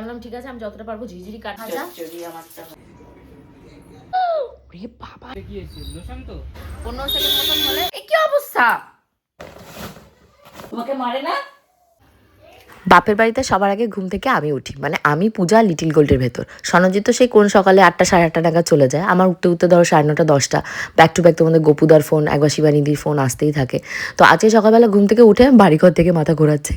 বললাম ঠিক আছে, আমি যতটা পারবো ঝিঝিরি কাটতে। বাবা কি হয়েছে? লোশন তো 15 সেকেন্ড মতন হলে এই কি অবস্থা? তোমাকে মারে না? বাপের বাড়িতে সবার আগে ঘুম থেকে আমি উঠি, মানে আমি পূজা লিটিল গোল্ডের ভেতর। সনজিৎ তো সেই কোন সকালে 8টা সাড়ে 8টা নাগাদ চলে যায়, আমার উঠতে উঠতে ধরো 9:30 10টা। ব্যাক টু ব্যাক তোমাদের গোপুদার ফোন, একবার শিবানীদির ফোন আসতেই থাকে। তো আজকে সকালবেলা ঘুম থেকে উঠে বাড়িঘর থেকে মাথা ঘোরাচ্ছে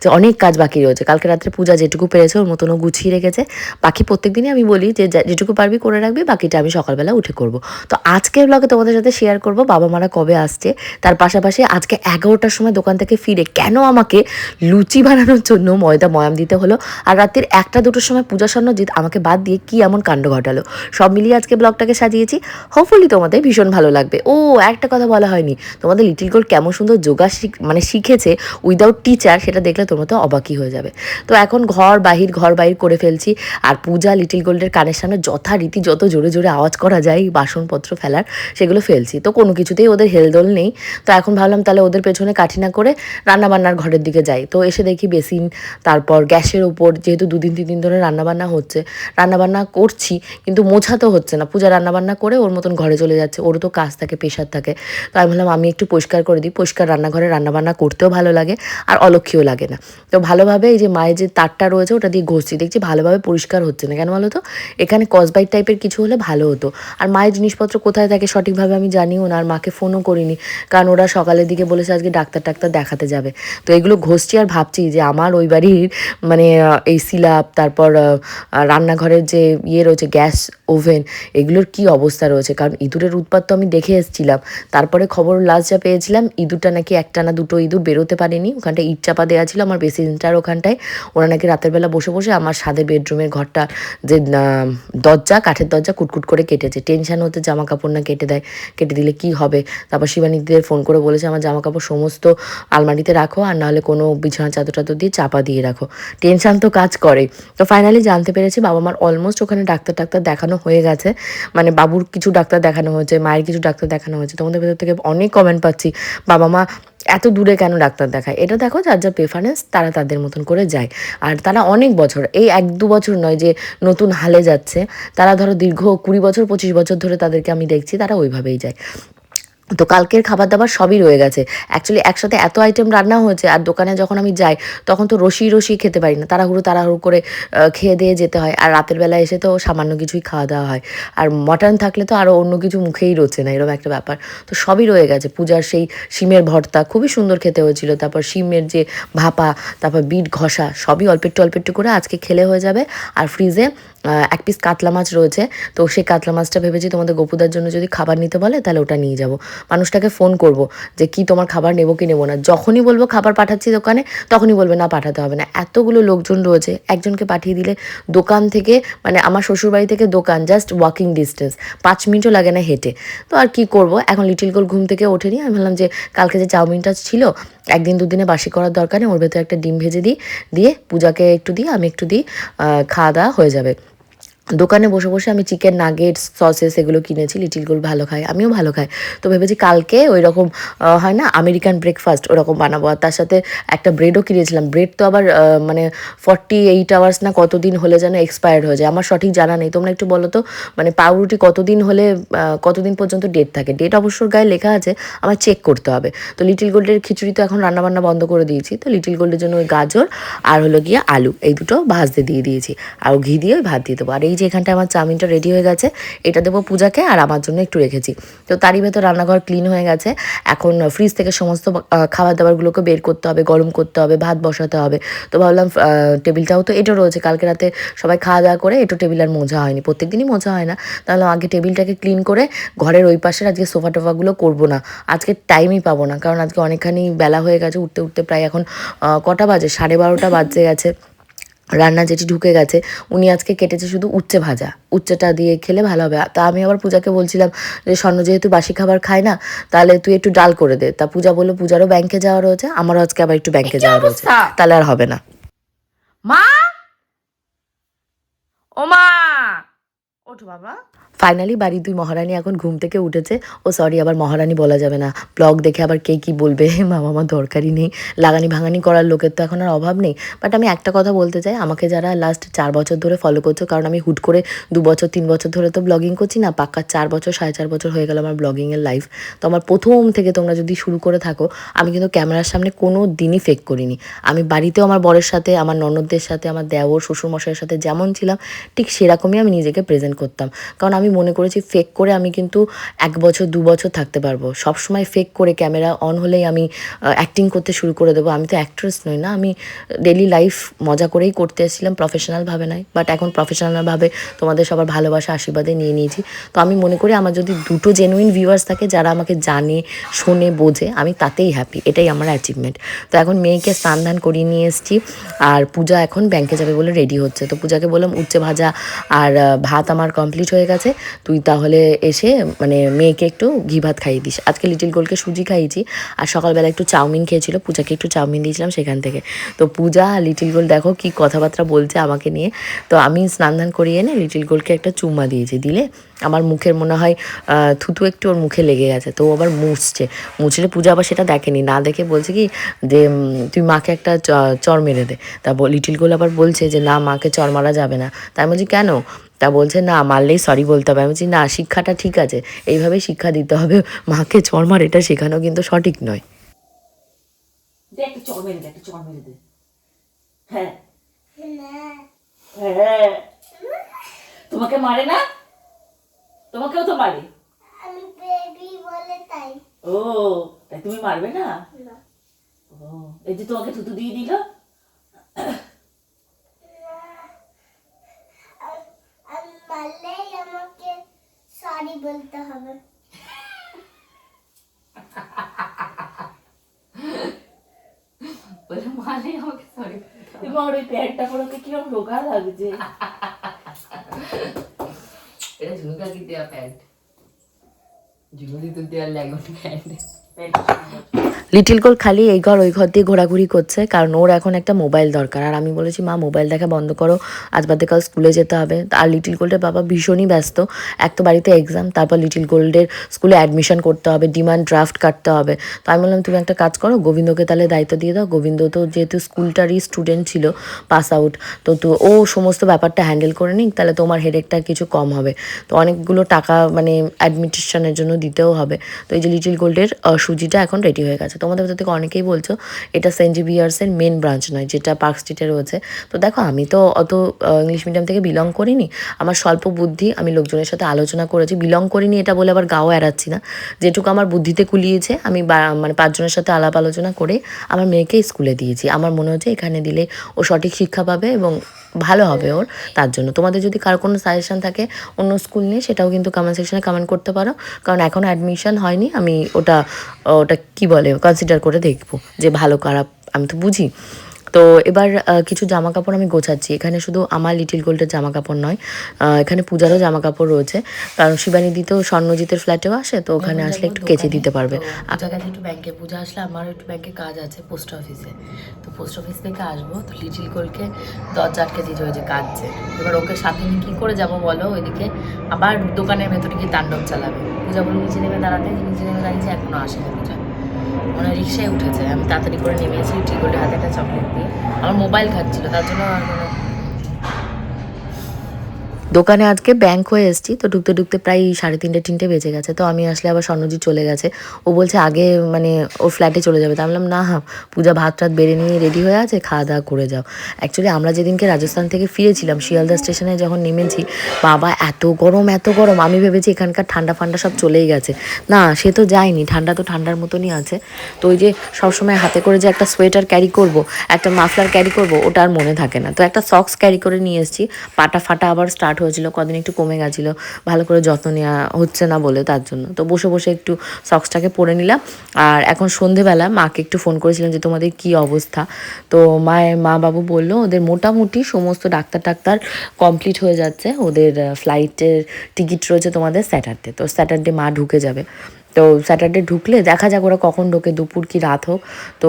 যে অনেক কাজ বাকি রয়েছে। কালকে রাত্রে পূজা যেটুকু পেরেছে ওর মতনও গুছিয়ে রেখেছে। বাকি প্রত্যেক দিনই আমি বলি যে যেটুকু পারবি করে রাখবি, বাকিটা আমি সকালবেলা উঠে করব। তো আজকের ব্লগে তোমাদের সাথে শেয়ার করব বাবা মারা কবে আসছে, তার পাশাপাশি আজকে 11টার সময় দোকান থেকে ফিরে কেন আমাকে লুচি বানানোর জন্য ময়াম দিতে হলো, আর রাত্রির 1টা 2টোর সময় পূজা সন্ন্যজিৎ আমাকে বাদ দিয়ে কি এমন কাণ্ড ঘটালো। সব মিলিয়ে আজকে ব্লগটাকে সাজিয়েছি, হোপফুলি তোমাদের ভীষণ ভালো লাগবে। ও একটা কথা বলা হয়নি, তোমাদের লিটিল গোল্ড কেমন সুন্দর যোগা শিখেছে উইদাউট টিচার, সেটা দেখলে তোমরা তো অবাকই হয়ে যাবে। তো এখন ঘর বাহির করে ফেলছি, আর পূজা লিটিল গোল্ডের কানের সামনে যথারীতি যত জোরে জোরে আওয়াজ করা যায় বাসনপত্র ফেলার সেগুলো ফেলছি। তো কোনো কিছুতেই ওদের হেলদোল নেই। তো এখন ভাবলাম তাহলে ওদের পেছনে কাঠি না করে রান্নাবান্নার ঘরের দিকে যাই। তো এসে দেখি বেসিন, তারপর গ্যাসের উপর যেহেতু 2 দিন 3 দিন ধরে রান্নাবান্না হচ্ছে, রান্নাবান্না করছি কিন্তু মোছা তো হচ্ছে না। পূজা রান্নাবান্না করে ওর মতন ঘরে চলে যাচ্ছে, ওরও তো কাজ থাকে, প্রেশার থাকে। তো আমি ভাবলাম আমি একটু পরিষ্কার করে দিই, পরিষ্কার রান্নাঘরে রান্নাবান্না করতেও ভালো লাগে আর অলক্ষীও লাগে না। তো ভালোভাবে এই যে মায়ের যে তারটা রয়েছে ওটা দিয়ে ঘষছি, দেখছি ভালোভাবে পরিষ্কার হচ্ছে না। কেন বলো তো, এখানে কসবাইট টাইপের কিছু হলে ভালো হতো। আর মায়ের জিনিসপত্র কোথায় থাকে সঠিকভাবে আমি জানিও না, আর মাকে ফোনও করিনি, কারণ ওরা সকালের দিকে বলেছে আজকে ডাক্তার দেখাতে যাবে। তো এগুলো ঘষছি আর ভাবছি যে আমার ওই বাড়ির মানে এই সিলাপ, তারপর রান্নাঘরের যে রয়েছে গ্যাস ওভেন, এগুলোর কি অবস্থা রয়েছে। কারণ ইঁদুরের উৎপাত তো আমি দেখে এসেছিলাম, তারপরে খবর লাস্ট যা পেয়েছিলাম ইঁদুরটা নাকি 1টা না 2টো ইঁদুর বেরোতে পারেনি, ওখানটায় ইট চাপা দেওয়া ছিল আমার বেসিনটার ওখানটায়। ওরা নাকি রাতের বেলা বসে বসে আমার সাদের বেডরুমের ঘরটা যে দরজা, কাঠের দরজা কুটকুট করে কেটেছে। টেনশান হতে জামা কাপড় না কেটে দেয়, কেটে দিলে কি হবে। তারপর শিবানীদের ফোন করে বলেছে আমার জামা কাপড় সমস্ত আলমারিতে রাখো, আর নাহলে কোনো বিছানা চাদর দিয়ে চাপা দিয়ে রাখো। টেনশান তো কাজ করে। তো ফাইনালি জানতে পেরেছি বাবা মার অলমোস্ট ওখানে ডাক্তার দেখানো হয়ে গেছে, মানে বাবুর কিছু ডাক্তার দেখানো হয়েছে, মায়ের কিছু ডাক্তার দেখানো হয়েছে। তোমাদের ভেতর থেকে অনেক কমেন্ট পাচ্ছি বাবা মা এত দূরে কেন ডাক্তার দেখায়। এটা দেখো যার যা প্রেফারেন্স তারা তাদের মতন করে যায়, আর তারা অনেক বছর, এই 1-2 বছর নয় যে নতুন হালে যাচ্ছে, তারা ধরো দীর্ঘ 20 বছর 25 বছর ধরে তাদেরকে আমি দেখছি তারা ওইভাবেই যায়। তো কালকের খাবার দাবার সবই রয়ে গেছে। অ্যাকচুয়ালি একসাথে এত আইটেম রান্না হয়েছে, আর দোকানে যখন আমি যাই তখন তো রসি খেতে পারি না, তাড়াহুড়ো করে খেয়ে দিয়ে যেতে হয়। আর রাতের বেলা এসে তো সামান্য কিছুই খাওয়া দাওয়া হয়, আর মটন থাকলে তো আরও অন্য কিছু মুখেই রোচে না, এরকম একটা ব্যাপার। তো সবই রয়ে গেছে। পূজার সেই শিমের ভর্তা খুবই সুন্দর খেতে হয়েছিল, তারপর শিমের যে ভাপা, তারপর বিট ঘষা, সবই অল্প একটু করে আজকে খেলে হয়ে যাবে। আর ফ্রিজে 1 পিস কাতলা মাছ রয়েছে, তো সেই কাতলা মাছটা ভেবেছি তোমাদের গোপুদার জন্য যদি খাবার নিতে বলে তাহলে ওটা নিয়ে যাব। মানুষটাকে ফোন করব যে কি তোমার খাবার নেবো কি নেবো না, যখনই বলবো খাবার পাঠাচ্ছি দোকানে তখনই বলবে না পাঠাতে হবে না। এতগুলো লোকজন রয়েছে, একজনকে পাঠিয়ে দিলে দোকান থেকে, মানে আমার শ্বশুরবাড়ি থেকে দোকান জাস্ট ওয়াকিং ডিস্টেন্স, 5 মিনিটও লাগে না হেঁটে। তো আর কি করব, এখন লিটিল গোল ঘুম থেকে ওঠেনি। আমি ভাবলাম যে কালকে যে চাউমিনটা ছিল 1-2 দিনে বাসি করার দরকার নেই, ওর ভেতরে একটা ডিম ভেজে দিয়ে পূজাকে একটু দিই, আমি একটু দিই, খাওয়া দাওয়া হয়ে যাবে। দোকানে বসে বসে আমি চিকেন নাগেটস সসেস এগুলো কিনেছি, লিটিল গোল্ড ভালো খায়, আমিও ভালো খাই। তো ভেবেছি কালকে ওই রকম হয় না আমেরিকান ব্রেকফাস্ট ওরকম বানাবো, আর তার সাথে একটা ব্রেডও কিনেছিলাম। ব্রেড তো আবার মানে 48 আওয়ার্স না কতদিন হলে যেন এক্সপায়ার্ড হয়ে যায়, আমার সঠিক জানা নেই, তোমরা একটু বলো তো। মানে পাউরুটি কতদিন হলে কতদিন পর্যন্ত ডেট থাকে, ডেট অবশ্য গায়ে লেখা আছে, আমার চেক করতে হবে। তো লিটিল গোল্ডের খিচুড়ি তো এখন রান্নাবান্না বন্ধ করে দিয়েছি, তো লিটিল গোল্ডের জন্য ওই গাজর আর হলো গিয়ে আলু এই দুটো ভাজতে দিয়ে দিয়েছি, আর ঘি দিয়ে ওই ভাত দিয়ে দেবো। আর এই যে এখানটায় আমার চাউমিনটা রেডি হয়ে গেছে, এটা দেবো পূজাকে, আর আমার জন্য একটু রেখেছি। তো তারই ভেতর রান্নাঘর ক্লিন হয়ে গেছে। এখন ফ্রিজ থেকে সমস্ত খাবার দাবারগুলোকে বের করতে হবে, গরম করতে হবে, ভাত বসাতে হবে। তো ভাবলাম টেবিলটাও তো এটো রয়েছে, কালকে রাতে সবাই খাওয়া দাওয়া করে এটো টেবিল আর মোছা হয়নি, প্রত্যেকদিনই মোছা হয় না, তাহলে আগে টেবিলটাকে ক্লিন করে ঘরের ওই পাশের আজকে সোফা টোফাগুলো করবো না, আজকে টাইমই পাবো না, কারণ আজকে অনেকখানি বেলা হয়ে গেছে, উঠতে প্রায় এখন কটা বাজে, 12:30 বাজতে গেছে। রান্না যেটি ঢুকে গেছে, উনি আজকে কেটেছে শুধু উচ্ছে ভাজা, উচ্ছেটা দিয়ে খেলে ভালো হবে। তা আমি আবার পূজাকে বলছিলাম যে স্বর্ণ যেহেতু বাসি খাবার খায় না, তাহলে তুই একটু ডাল করে দে। তা পূজা বললো পূজারও ব্যাংকে যাওয়া রয়েছে, আমারও আজকে আবার একটু ব্যাংকে যাওয়া রয়েছে, তাহলে আর হবে না। মা, ও মা, ওঠো বাবা। ফাইনালি বাড়ির দুই মহারানী এখন ঘুম থেকে উঠেছে। ও সরি, আবার মহারানী বলা যাবে না, ব্লগ দেখে আবার কে কী বলবে। মামা আমার দরকারই নেই, লাগানি ভাঙানি করার লোকের তো এখন আর অভাব নেই। বাট আমি একটা কথা বলতে চাই, আমাকে যারা লাস্ট 4 বছর ধরে ফলো করছো, কারণ আমি হুট করে 2 বছর 3 বছর ধরে তো ব্লগিং করছি না, পাক্কা 4 বছর 4.5 বছর হয়ে গেল আমার ব্লগিংয়ের লাইফ। তো আমার প্রথম থেকে তোমরা যদি শুরু করে থাকো, আমি কিন্তু ক্যামেরার সামনে কোনো দিনই ফেক করিনি। আমি বাড়িতেও আমার বরের সাথে, আমার ননদদের সাথে, আমার দেওর শ্বশুরমশাইয়ের সাথে যেমন ছিলাম, ঠিক সেরকমই আমি নিজেকে প্রেজেন্ট করতাম। কারণ আমি মনে করেছি ফেক করে আমি কিন্তু 1 বছর 2 বছর থাকতে পারবো। সবসময় ফেক করে ক্যামেরা অন হলেই আমি অ্যাক্টিং করতে শুরু করে দেবো। আমি তো অ্যাক্ট্রেস নই না, আমি ডেলি লাইফ মজা করেই করতে এসেছিলাম, প্রফেশনালভাবে নয়। বাট এখন প্রফেশনালভাবে তোমাদের সবার ভালোবাসা আশীর্বাদে নিয়ে নিয়েছি। তো আমি মনে করি আমার যদি 2টো জেনুইন ভিউয়ার্স থাকে যারা আমাকে জানে, শোনে, বোঝে, আমি তাতেই হ্যাপি। এটাই আমার অ্যাচিভমেন্ট। তো এখন মেয়েকে স্নান ধান করিয়ে নিয়ে এসেছি, আর পূজা এখন ব্যাংকে যাবে বলে রেডি হচ্ছে। তো পূজাকে বললাম উচ্ছে ভাজা আর ভাত আমার কমপ্লিট হয়ে গেছে, তুই তাহলে এসে মানে মেয়েকে একটু ঘি ভাত খাইয়ে দিস। আজকে লিটিল গোল্ডকে সুজি খাইয়েছি, আর সকালবেলা একটু চাউমিন খেয়েছিল, পূজাকে একটু চাউমিন দিয়েছিলাম সেখান থেকে। তো পূজা লিটিল গোল্ড দেখো কি কথাবার্তা বলছে আমাকে নিয়ে। তো আমি স্নান ধান করিয়ে এনে লিটিল গোল্ডকে একটা চুম্মা দিয়েছি, দিলে আমার মুখের মনে হয় থুতু একটু ওর মুখে লেগে গেছে, তো ও আবার মুছলে পূজা আবার সেটা দেখেনি, না দেখে বলছে কি যে তুই মাকে একটা চর মেরে দে। তা লিটিল গোল্ড আবার বলছে যে না, মাকে চর মারা যাবে না। তাই বলছি কেন? তা বলছে না, মারলেই সরি বলতে হবে। আমি বলছি না, শিক্ষাটা ঠিক আছে, এইভাবেই শিক্ষা দিতে হবে, মাকে চর মার এটা শেখানো কিন্তু সঠিক নয়। একটা চর মেরে দে, একটা চর মেরে দে। হ্যাঁ হ্যাঁ, তোমাকে মারে না? তোমাকেও তো মারে। আমি বেবি বলে তাই। ও তাই তুমি মারবে না? ও এই যে তোমাকে থুতু দিয়ে দিল। আমি মারলেই আমাকে সরি বলতে হবে। বলে মারলেই আমাকে সরি। তোমার ওই প্যান্টটা পরে কিরকম রোগা লাগছে। এটা ঝুনুকা কি দেওয়া প্যান্ট, ঝুনুদি তো দেওয়ার ল্যাঙ্গন প্যান্ট। লিটিল গোল্ড খালি এই ঘর ওই ঘর দিয়ে ঘোরাঘুরি করছে, কারণ ওর এখন একটা মোবাইল দরকার। আর আমি বলেছি মা মোবাইল দেখা বন্ধ করো, আজ বাদে কাল স্কুলে যেতে হবে। আর লিটিল গোল্ডের বাবা ভীষণই ব্যস্ত, এক তো বাড়িতে এক্সাম, তারপর লিটিল গোল্ডের স্কুলে অ্যাডমিশন করতে হবে, ডিমান্ড ড্রাফট কাটতে হবে। তো আমি বললাম তুমি একটা কাজ করো, গোবিন্দকে তাহলে দায়িত্ব দিয়ে দাও। গোবিন্দ তো যেহেতু স্কুলটারই স্টুডেন্ট ছিল, পাস আউট, তো ও সমস্ত ব্যাপারটা হ্যান্ডেল করে নিক, তাহলে তোমার হেডেকটা কিছু কম হবে। তো অনেকগুলো টাকা মানে অ্যাডমিশনের জন্য দিতেও হবে। তো এই যে লিটিল গোল্ডের সুজিটা এখন রেডি হয়ে গেছে। তোমাদের ভেতর থেকে অনেকেই বলছো এটা সেন্ট জেভিয়ার্সের মেন ব্রাঞ্চ নয়, যেটা পার্ক স্ট্রিটে রয়েছে। তো দেখো আমি তো অত ইংলিশ মিডিয়াম থেকে বিলং করিনি, আমার স্বল্প বুদ্ধি, আমি লোকজনের সাথে আলোচনা করেছি। বিলং করিনি এটা বলে আবার গাও এড়াচ্ছি না, যেটুকু আমার বুদ্ধিতে কুলিয়েছে আমি মানে 5 জনের সাথে আলাপ আলোচনা করে আমার মেয়েকে স্কুলে দিয়েছি। আমার মনে হচ্ছে এখানে দিলে ও সঠিক শিক্ষা পাবে এবং ভালো হবে ওর। তার জন্য তোমাদের যদি কারো কোনো সাজেশন থাকে অন্য স্কুল নিয়ে, সেটাও কিন্তু কমেন্ট সেকশনে কমেন্ট করতে পারো, কারণ এখনও অ্যাডমিশন হয়নি। আমি ওটা ওটা কি বলে কনসিডার করে দেখবো যে ভালো খারাপ, আমি তো বুঝি। তো এবার কিছু জামা কাপড় আমি গোছাচ্ছি। এখানে শুধু আমার লিটিল গোল্ডের জামা কাপড় নয়, এখানে পূজারও জামা কাপড় রয়েছে, কারণ শিবানীদি তো স্বর্ণজিতের ফ্ল্যাটেও আসে, তো ওখানে আসলে একটু কেচে দিতে পারবে। পূজা গেছে একটু ব্যাংকে, পূজা আসলে আমারও একটু ব্যাংকে কাজ আছে, পোস্ট অফিসে। তো পোস্ট অফিস থেকে আসবো, তো লিটিল গোল্ডকে দরজা আটকে দিতে হয়েছে কাঁদছে। এবার ওকে সাথে নিয়ে কী করে যাবো বলো, ওইদিকে আবার দোকানের ভেতরে গিয়ে তাণ্ডব চালাবে। পূজা বলে নিচে নেমে দাঁড়াতে, নিচে নেমে দাঁড়িয়েছে, এখনও আসেনি পূজা, মানে রিক্সায় উঠেছে। আমি তাড়াতাড়ি করে নেমেছি, ঠিক করে হাতে একটা চকলেট দিয়ে, আমার মোবাইল খাচ্ছিল তার জন্য। দোকানে আজকে ব্যাংক হয়ে এসেছি, তো ঢুকতে ঢুকতে প্রায় 3:30 বেজে গেছে। তো আমি আসলে আবার স্বর্ণজিৎ চলে গেছে, ও বলছে আগে মানে ওর ফ্ল্যাটে চলে যাবে। তা আমি বললাম না, পূজা ভাত টাত বেড়ে নিয়ে রেডি হয়ে আছে, খাওয়া দাওয়া করে যাও। অ্যাকচুয়ালি আমরা যেদিনকে রাজস্থান থেকে ফিরেছিলাম, শিয়ালদা স্টেশনে যখন নেমেছি, বাবা এত গরম এত গরম, আমি ভেবেছি এখানকার ঠান্ডা ফান্ডা সব চলেই গেছে। না, সে তো যায়নি, ঠান্ডা তো ঠান্ডার মতনই আছে। তো ওই যে সবসময় হাতে করে যে একটা সোয়েটার ক্যারি করব, একটা মাফলার ক্যারি করব, ওটা আর মনে থাকে না। তো একটা সক্স ক্যারি করে নিয়ে এসেছি, পাটা ফাটা আবার স্টার্ট হয়েছিল, কদিন একটু কমে গেছিলো, ভালো করে যত্ন নেওয়া হচ্ছে না বলে, তার জন্য। তো বসে বসে একটু সক্সটাকে পরে নিলাম। আর এখন সন্ধেবেলা মাকে একটু ফোন করেছিলাম যে তোমাদের কি অবস্থা। তো মা বাবু বললো ওদের মোটামুটি সমস্ত ডাক্তার কমপ্লিট হয়ে যাচ্ছে, ওদের ফ্লাইটের টিকিট রয়েছে তোমাদের স্যাটারডে, তো স্যাটারডে মা ঢুকে যাবে। তো স্যাটারডে ঢুকলে দেখা যাক ওরা কখন ঢোকে, দুপুর কি রাত হোক। তো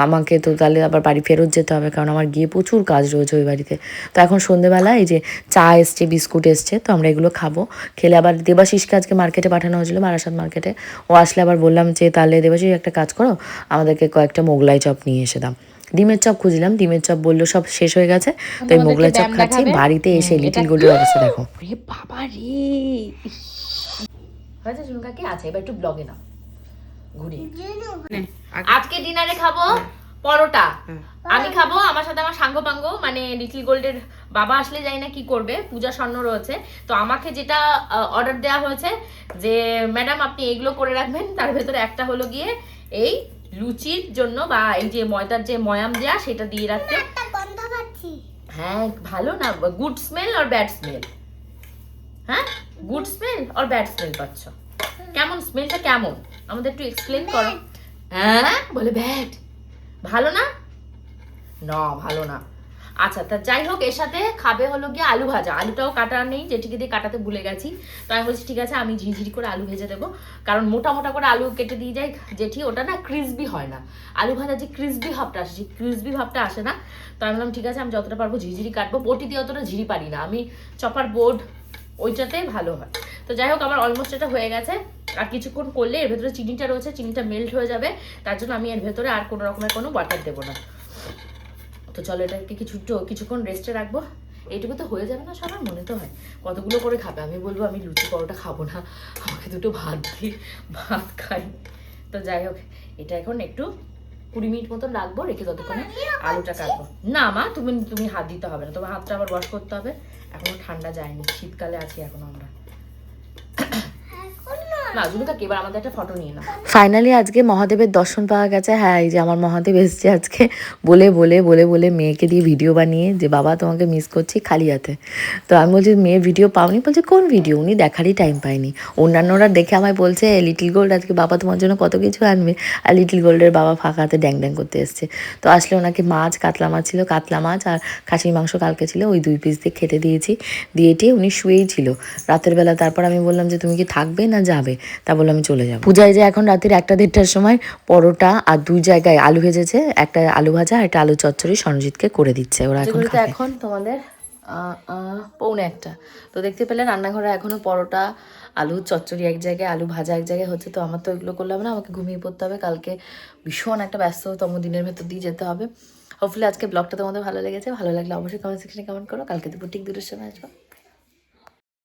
আমাকে তো তাহলে আবার বাড়ি ফেরত যেতে হবে, কারণ আমার গিয়ে প্রচুর কাজ রয়েছে ওই বাড়িতে। তো এখন সন্ধেবেলা এই যে চা এসছে, বিস্কুট এসছে, তো আমরা এগুলো খাবো। খেলে আবার দেবাশিসকে আজকে মার্কেটে পাঠানো হয়েছিল, বারাসাত মার্কেটে। ও আসলে আবার বললাম যে তাহলে দেবাশিস একটা কাজ করো, আমাদেরকে কয়েকটা মোগলাই চপ নিয়ে এসে দাও। ডিমের চপ খুঁজলাম, ডিমের চপ বললো সব শেষ হয়ে গেছে, তো এই মোগলাই চপ খাচ্ছি। বাড়িতে এসে লিটিল গোল্ডের অবস্থা দেখো। রে বাবা রে, হয়েছে ঝুমকা কি আছে, এবার একটু ব্লগে নাও ঘুরি। আজকে ডিনারে খাবো পরোটা। আমি খাবো, আমার সাথে আমার সাঙ্গ পাঙ্গ, মানে লিটল গোল্ডের বাবা আসলে জানি না কি করবে, পূজা স্বর্ণ রয়েছে। তো আমাকে যেটা অর্ডার দেওয়া হয়েছে যে ম্যাডাম আপনি এইগুলো করে রাখবেন, তার ভেতরে একটা হলো গিয়ে এই লুচির জন্য বা এই যে ময়দার যে ময়াম দেয়া সেটা দিয়ে রাখতে। একটা গন্ধ পাচ্ছি। হ্যাঁ ভালো না, গুড স্মেল আর ব্যাড স্মেল? হ্যাঁ, গুড স্মেল আর ব্যাড স্মেল পাচ্ছ? কেমন স্মেলটা, কেমন আমাদের একটু এক্সপ্লেন করো। হ্যাঁ বলে ব্যাড, ভালো না? না ভালো না। আচ্ছা, তা যাই হোক, এর সাথে খাবে হলো গিয়ে আলু ভাজা। আলুটাও কাটা নেই, যেটিকে দিয়ে কাটাতে ভুলে গেছি। তো আমি বলছি ঠিক আছে, আমি ঝিরিঝিরি করে আলু ভেজে দেবো, কারণ মোটা মোটা করে আলু কেটে দিয়ে যায় জেঠি, ওটা না ক্রিসপি হয় না। আলু ভাজা যে ক্রিসপি ভাবটা আসে, সেই ক্রিসপি ভাবটা আসে না। তো আমি বললাম ঠিক আছে, আমি যতটা পারবো ঝিরিঝিরি কাটবো, বটি দিয়ে অতটা ঝিরি পারি না আমি, চপার বোর্ড ওইটাতে ভালো হয়। তো যাই হোক, আমার অলমোস্ট এটা হয়ে গেছে। আর কিছুক্ষণ করলে এর ভেতরে চিনিটা রয়েছে, চিনিটা মেল্ট হয়ে যাবে, তার জন্য আমি এর ভেতরে আর কোনো রকমের কোনো বাটার দেবো না। তো চলো এটাকে কিছুক্ষণ রেস্টে রাখবো। এইটুকু তো হয়ে যাবে না সবার, মনে তো হয় কতগুলো করে খাবে। আমি বলবো আমি লুচি পরোটা খাবো না, আমাকে দুটো ভাত দিয়ে ভাত খাই। তো যাই হোক, এটা এখন একটু 20 মিনিট মতন রাখবো, রেখে ততক্ষণে আলুটা কাটবো। না মা, তুমি হাত দিতে হবে না, তোমার হাতটা আবার ওয়াশ করতে হবে, এখনো ঠান্ডা যায়নি, শীতকালে আছি এখন আমরা। না জুনুকা, এবার আমাদের একটা ফটো নিয়ে নাও। ফাইনালি আজকে মহাদেবের দর্শন পাওয়া গেছে। হ্যাঁ, এই যে আমার মহাদেব এসছে আজকে, বলে বলে বলে বলে মেয়েকে দিয়ে ভিডিও বানিয়ে যে বাবা তোমাকে মিস করছি খালি হাতে। তো আমি বলছি মেয়ে ভিডিও পাওনি, বলছে কোন ভিডিও, উনি দেখারই টাইম পায়নি। অন্যান্যরা দেখে আমায় বলছে লিটল গোল্ড আজকে বাবা তোমার জন্য কত কিছু আনবে, আর লিটল গোল্ডের বাবা ফাঁকা হাতে ড্যাং ড্যাং করতে এসছে। তো আসলে ওনাকে মাছ, কাতলা মাছ ছিল, কাতলা মাছ আর খাসির মাংস কালকে ছিল, ওই 2 পিস দিয়ে খেতে দিয়েছি। দিয়েটি উনি শুয়েই ছিল রাতের বেলা। তারপর আমি বললাম যে তুমি কি থাকবে না যাবে, তা বললাম আমি চলে যাবো। পূজায় যে এখন রাতের 1-1:30টার সময় পরোটা আর 2 জায়গায় আলু ভেজেছে, একটা আলু ভাজা আর একটা আলু চচ্চড়ি সরজিৎকে করে দিচ্ছে, ওরা এখন খাবে। এখন তোমাদের 1:45। তো দেখতে পেলে রান্নাঘরে এখনো পরোটা, আলু চচ্চড়ি এক জায়গায়, আলু ভাজা এক জায়গায় হচ্ছে। তো আমার তো এগুলো করলাম না, আমাকে ঘুমিয়ে পড়তে হবে, কালকে ভীষণ একটা ব্যস্ততম দিনের ভেতর দিয়ে যেতে হবে। হোপফুলি আজকে ব্লগটা তোমাদের ভালো লেগেছে, ভালো লাগলে অবশ্যই কমেন্ট সেকশনে কমেন্ট করো। কালকে দুপুর ঠিক 2টার সময় আসবো।